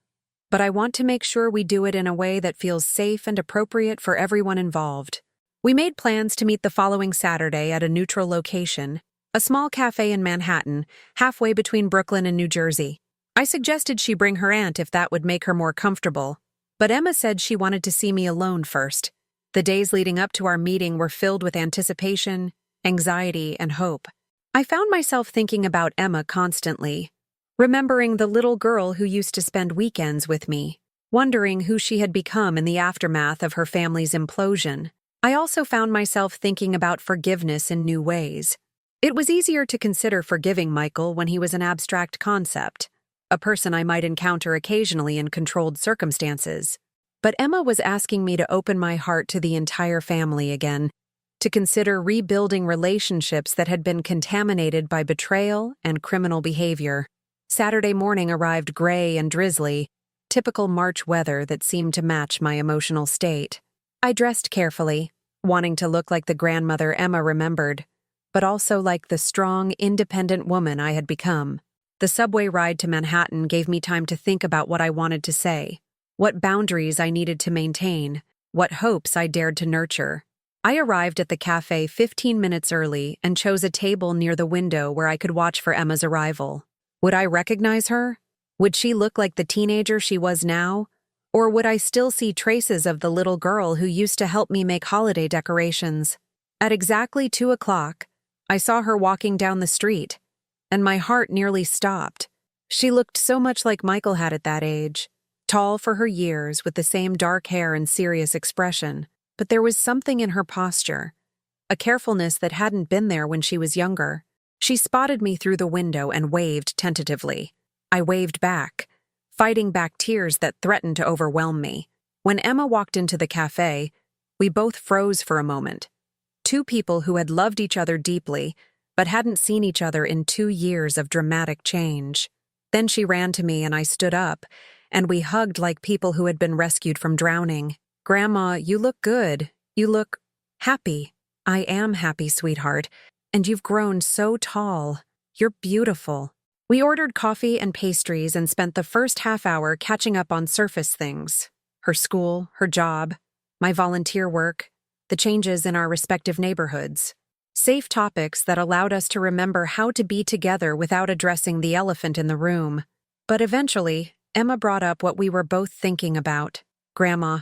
[SPEAKER 1] but I want to make sure we do it in a way that feels safe and appropriate for everyone involved. We made plans to meet the following Saturday at a neutral location, a small cafe in Manhattan, halfway between Brooklyn and New Jersey. I suggested she bring her aunt if that would make her more comfortable, but Emma said she wanted to see me alone first. The days leading up to our meeting were filled with anticipation, anxiety, and hope. I found myself thinking about Emma constantly, remembering the little girl who used to spend weekends with me, wondering who she had become in the aftermath of her family's implosion. I also found myself thinking about forgiveness in new ways. It was easier to consider forgiving Michael when he was an abstract concept, a person I might encounter occasionally in controlled circumstances. But Emma was asking me to open my heart to the entire family again, to consider rebuilding relationships that had been contaminated by betrayal and criminal behavior. Saturday morning arrived gray and drizzly, typical March weather that seemed to match my emotional state. I dressed carefully, wanting to look like the grandmother Emma remembered, but also like the strong, independent woman I had become. The subway ride to Manhattan gave me time to think about what I wanted to say, what boundaries I needed to maintain, what hopes I dared to nurture. I arrived at the cafe 15 minutes early and chose a table near the window where I could watch for Emma's arrival. Would I recognize her? Would she look like the teenager she was now? Or would I still see traces of the little girl who used to help me make holiday decorations? At exactly 2 o'clock, I saw her walking down the street, and my heart nearly stopped. She looked so much like Michael had at that age, tall for her years with the same dark hair and serious expression, but there was something in her posture, a carefulness that hadn't been there when she was younger. She spotted me through the window and waved tentatively. I waved back, fighting back tears that threatened to overwhelm me. When Emma walked into the cafe, we both froze for a moment. Two people who had loved each other deeply, but hadn't seen each other in 2 years of dramatic change. Then she ran to me and I stood up, and we hugged like people who had been rescued from drowning. Grandma, you look good. You look happy. I am happy, sweetheart. And you've grown so tall. You're beautiful. We ordered coffee and pastries and spent the first half hour catching up on surface things. Her school, her job, my volunteer work, the changes in our respective neighborhoods. Safe topics that allowed us to remember how to be together without addressing the elephant in the room. But eventually, Emma brought up what we were both thinking about. Grandma,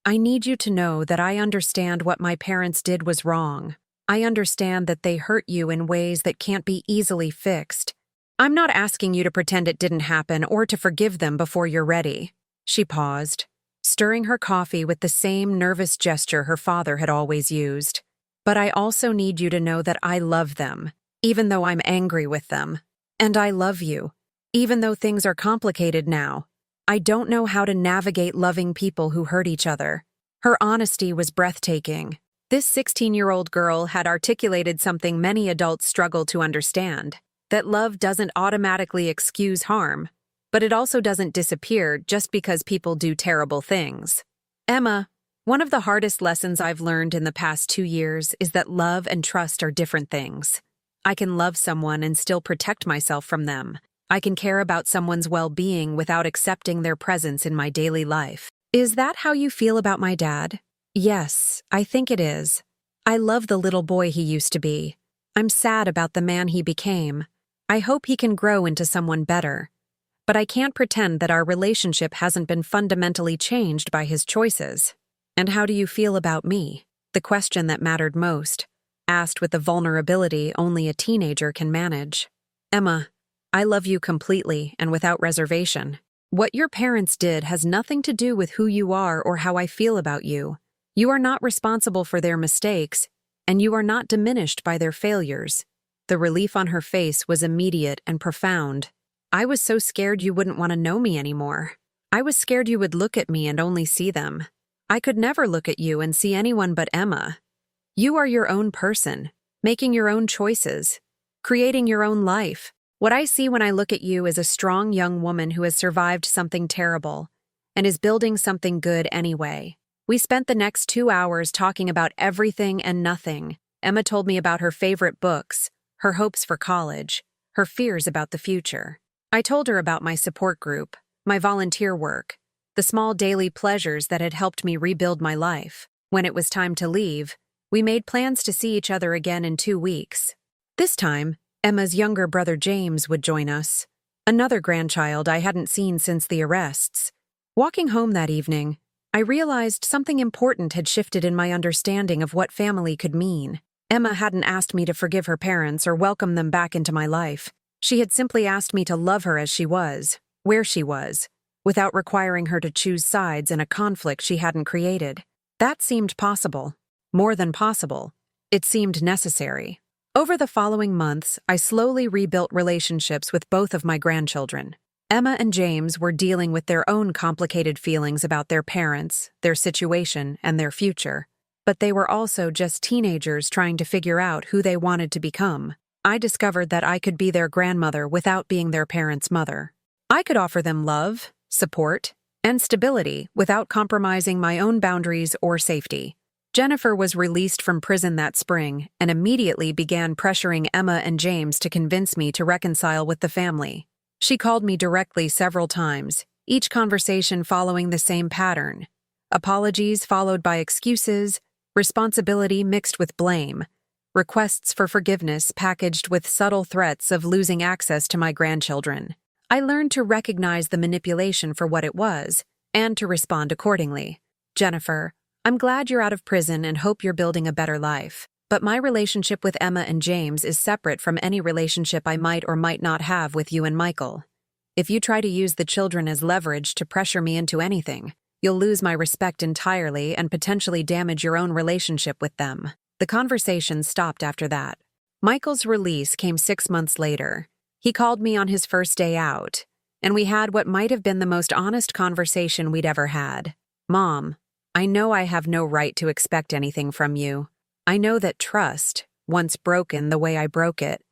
[SPEAKER 1] I need you to know that I understand what my parents did was wrong. I understand that they hurt you in ways that can't be easily fixed, I'm not asking you to pretend it didn't happen or to forgive them before you're ready. She paused, stirring her coffee with the same nervous gesture her father had always used. But I also need you to know that I love them, even though I'm angry with them. And I love you, even though things are complicated now. I don't know how to navigate loving people who hurt each other. Her honesty was breathtaking. This 16-year-old girl had articulated something many adults struggle to understand, that love doesn't automatically excuse harm, but it also doesn't disappear just because people do terrible things. Emma, one of the hardest lessons I've learned in the past 2 years is that love and trust are different things. I can love someone and still protect myself from them. I can care about someone's well-being without accepting their presence in my daily life. Is that how you feel about my dad? Yes, I think it is. I love the little boy he used to be. I'm sad about the man he became. I hope he can grow into someone better. But I can't pretend that our relationship hasn't been fundamentally changed by his choices. And how do you feel about me? The question that mattered most, asked with the vulnerability only a teenager can manage. Emma, I love you completely and without reservation. What your parents did has nothing to do with who you are or how I feel about you. You are not responsible for their mistakes, and you are not diminished by their failures. The relief on her face was immediate and profound. I was so scared you wouldn't want to know me anymore. I was scared you would look at me and only see them. I could never look at you and see anyone but Emma. You are your own person, making your own choices, creating your own life. What I see when I look at you is a strong young woman who has survived something terrible and is building something good anyway. We spent the next 2 hours talking about everything and nothing. Emma told me about her favorite books, her hopes for college, her fears about the future. I told her about my support group, my volunteer work, the small daily pleasures that had helped me rebuild my life. When it was time to leave, we made plans to see each other again in 2 weeks. This time, Emma's younger brother James would join us, another grandchild I hadn't seen since the arrests. Walking home that evening, I realized something important had shifted in my understanding of what family could mean. Emma hadn't asked me to forgive her parents or welcome them back into my life. She had simply asked me to love her as she was, where she was, without requiring her to choose sides in a conflict she hadn't created. That seemed possible. More than possible. It seemed necessary. Over the following months, I slowly rebuilt relationships with both of my grandchildren. Emma and James were dealing with their own complicated feelings about their parents, their situation, and their future. But they were also just teenagers trying to figure out who they wanted to become. I discovered that I could be their grandmother without being their parents' mother. I could offer them love, support, and stability without compromising my own boundaries or safety. Jennifer was released from prison that spring and immediately began pressuring Emma and James to convince me to reconcile with the family. She called me directly several times, each conversation following the same pattern. Apologies followed by excuses, responsibility mixed with blame, requests for forgiveness packaged with subtle threats of losing access to my grandchildren. I learned to recognize the manipulation for what it was and to respond accordingly. Jennifer, I'm glad you're out of prison and hope you're building a better life. But my relationship with Emma and James is separate from any relationship I might or might not have with you and Michael. If you try to use the children as leverage to pressure me into anything, you'll lose my respect entirely and potentially damage your own relationship with them. The conversation stopped after that. Michael's release came 6 months later. He called me on his first day out, and we had what might have been the most honest conversation we'd ever had. Mom, I know I have no right to expect anything from you. I know that trust, once broken the way I broke it,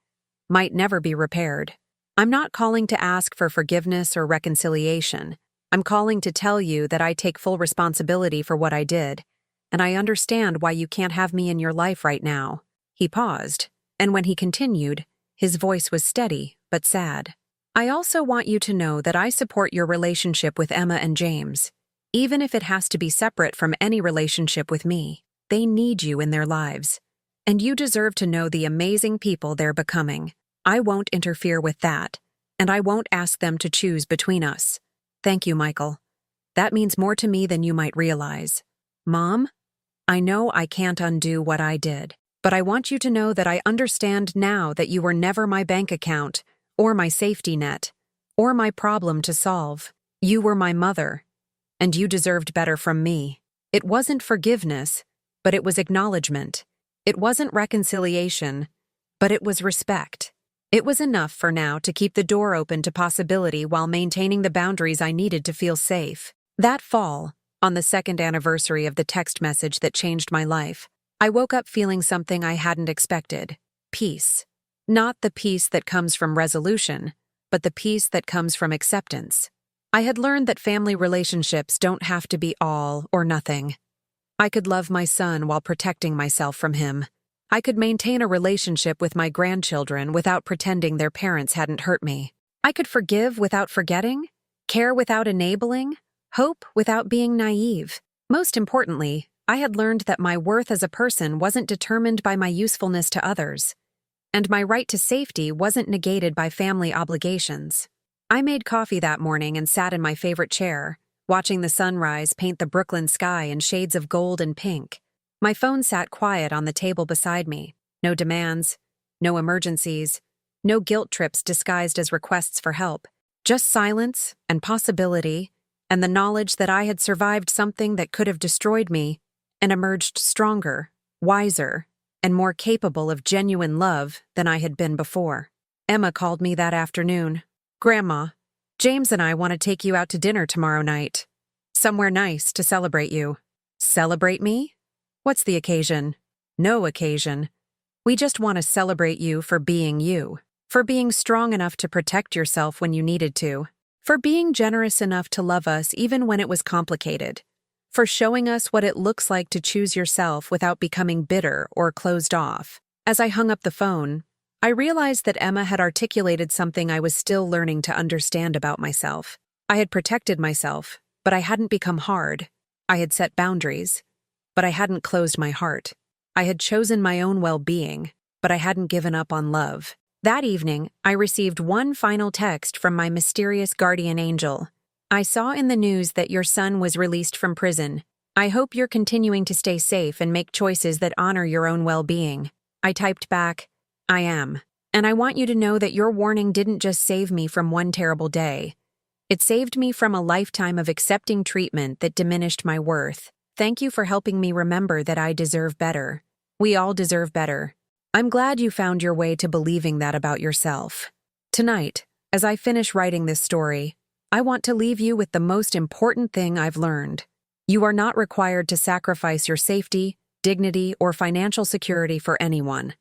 [SPEAKER 1] might never be repaired. I'm not calling to ask for forgiveness or reconciliation. I'm calling to tell you that I take full responsibility for what I did, and I understand why you can't have me in your life right now. He paused, and when he continued, his voice was steady but sad. I also want you to know that I support your relationship with Emma and James, even if it has to be separate from any relationship with me. They need you in their lives, and you deserve to know the amazing people they're becoming. I won't interfere with that, and I won't ask them to choose between us. Thank you, Michael. That means more to me than you might realize. Mom, I know I can't undo what I did, but I want you to know that I understand now that you were never my bank account or my safety net, or my problem to solve. You were my mother, and you deserved better from me. It wasn't forgiveness, but it was acknowledgement. It wasn't reconciliation, but it was respect. It was enough for now to keep the door open to possibility while maintaining the boundaries I needed to feel safe. That fall, on the second anniversary of the text message that changed my life, I woke up feeling something I hadn't expected: peace. Not the peace that comes from resolution, but the peace that comes from acceptance. I had learned that family relationships don't have to be all or nothing. I could love my son while protecting myself from him. I could maintain a relationship with my grandchildren without pretending their parents hadn't hurt me. I could forgive without forgetting, care without enabling, hope without being naive. Most importantly, I had learned that my worth as a person wasn't determined by my usefulness to others, and my right to safety wasn't negated by family obligations. I made coffee that morning and sat in my favorite chair, watching the sunrise paint the Brooklyn sky in shades of gold and pink. My phone sat quiet on the table beside me. No demands, no emergencies, no guilt trips disguised as requests for help. Just silence and possibility, and the knowledge that I had survived something that could have destroyed me and emerged stronger, wiser, and more capable of genuine love than I had been before. Emma called me that afternoon. "Grandma, James and I want to take you out to dinner tomorrow night. Somewhere nice to celebrate you." "Celebrate me? What's the occasion?" "No occasion. We just want to celebrate you for being you. For being strong enough to protect yourself when you needed to. For being generous enough to love us even when it was complicated. For showing us what it looks like to choose yourself without becoming bitter or closed off." As I hung up the phone, I realized that Emma had articulated something I was still learning to understand about myself. I had protected myself, but I hadn't become hard. I had set boundaries, but I hadn't closed my heart. I had chosen my own well-being, but I hadn't given up on love. That evening, I received one final text from my mysterious guardian angel. "I saw in the news that your son was released from prison. I hope you're continuing to stay safe and make choices that honor your own well-being." I typed back, "I am. And I want you to know that your warning didn't just save me from one terrible day. It saved me from a lifetime of accepting treatment that diminished my worth. Thank you for helping me remember that I deserve better. We all deserve better. I'm glad you found your way to believing that about yourself." Tonight, as I finish writing this story, I want to leave you with the most important thing I've learned. You are not required to sacrifice your safety, dignity, or financial security for anyone.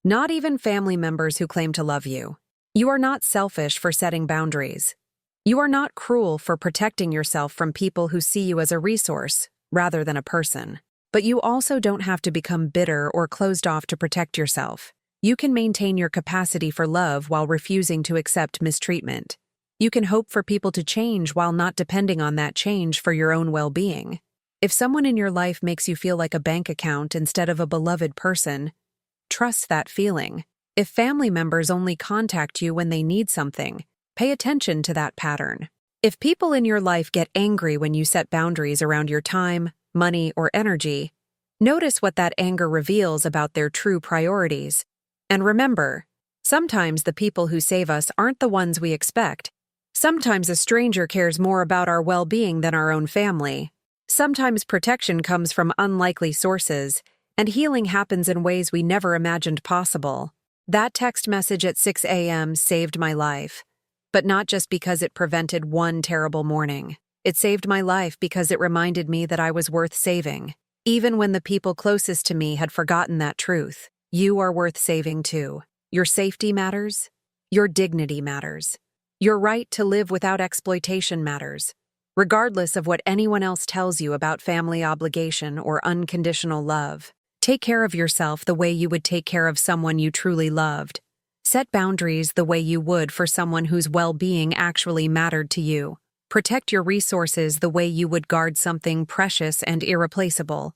[SPEAKER 1] Not even family members who claim to love you. You are not selfish for setting boundaries. You are not cruel for protecting yourself from people who see you as a resource rather than a person. But you also don't have to become bitter or closed off to protect yourself. You can maintain your capacity for love while refusing to accept mistreatment. You can hope for people to change while not depending on that change for your own well-being. If someone in your life makes you feel like a bank account instead of a beloved person, trust that feeling. If family members only contact you when they need something, pay attention to that pattern. If people in your life get angry when you set boundaries around your time, money, or energy, notice what that anger reveals about their true priorities. And remember, sometimes the people who save us aren't the ones we expect. Sometimes a stranger cares more about our well-being than our own family. Sometimes protection comes from unlikely sources, and healing happens in ways we never imagined possible. That text message at 6 a.m. saved my life. But not just because it prevented one terrible morning. It saved my life because it reminded me that I was worth saving. Even when the people closest to me had forgotten that truth, you are worth saving too. Your safety matters. Your dignity matters. Your right to live without exploitation matters. Regardless of what anyone else tells you about family obligation or unconditional love, take care of yourself the way you would take care of someone you truly loved. Set boundaries the way you would for someone whose well-being actually mattered to you. Protect your resources the way you would guard something precious and irreplaceable.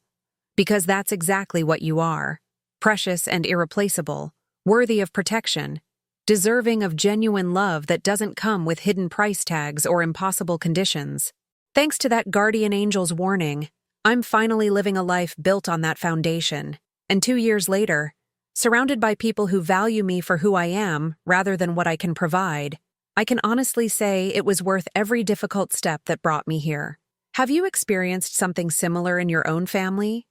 [SPEAKER 1] Because that's exactly what you are. Precious and irreplaceable, worthy of protection, deserving of genuine love that doesn't come with hidden price tags or impossible conditions. Thanks to that guardian angel's warning, I'm finally living a life built on that foundation. And 2 years later, Surrounded by people who value me for who I am rather than what I can provide, I can honestly say it was worth every difficult step that brought me here. Have you experienced something similar in your own family?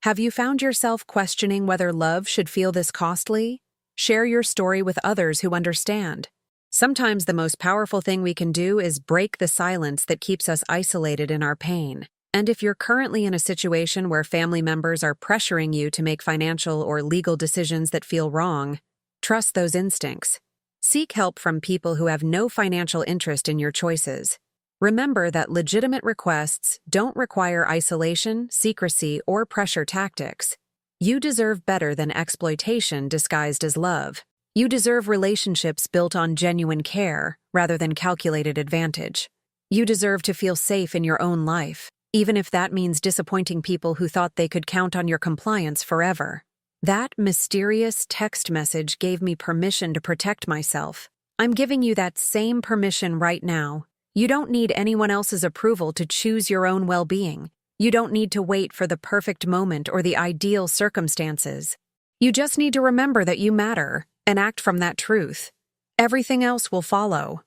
[SPEAKER 1] Have you found yourself questioning whether love should feel this costly? Share your story with others who understand. Sometimes the most powerful thing we can do is break the silence that keeps us isolated in our pain. And if you're currently in a situation where family members are pressuring you to make financial or legal decisions that feel wrong, trust those instincts. Seek help from people who have no financial interest in your choices. Remember that legitimate requests don't require isolation, secrecy, or pressure tactics. You deserve better than exploitation disguised as love. You deserve relationships built on genuine care rather than calculated advantage. You deserve to feel safe in your own life, even if that means disappointing people who thought they could count on your compliance forever. That mysterious text message gave me permission to protect myself. I'm giving you that same permission right now. You don't need anyone else's approval to choose your own well-being. You don't need to wait for the perfect moment or the ideal circumstances. You just need to remember that you matter and act from that truth. Everything else will follow.